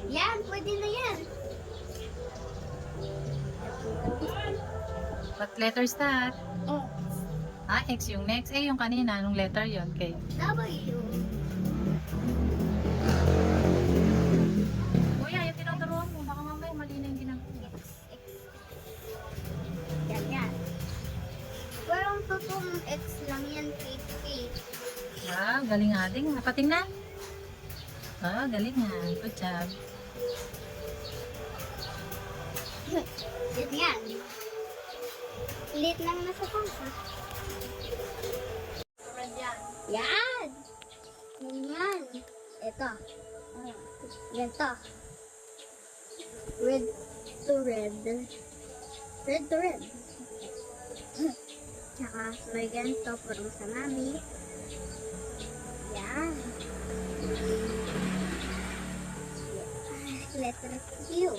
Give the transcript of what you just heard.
Yan, pwede na yan. What letter start? Oh, X yung next. Yung kanina, anong letter yon? Okay. W. Kuya, yung tinuturuan mo, baka mamaya mali na yung ginagawa. Yan, yan. Parang totoong X lang yan, Kate. Galing nga din. Napatingnan? Galing nga. Good job. Yan, yan. Lit lang nasa pangsa. Yan! Yan! Ito. Ganito. Red to red. Red to red. Tsaka may ganito parang sa mami. Yan. Letter Q.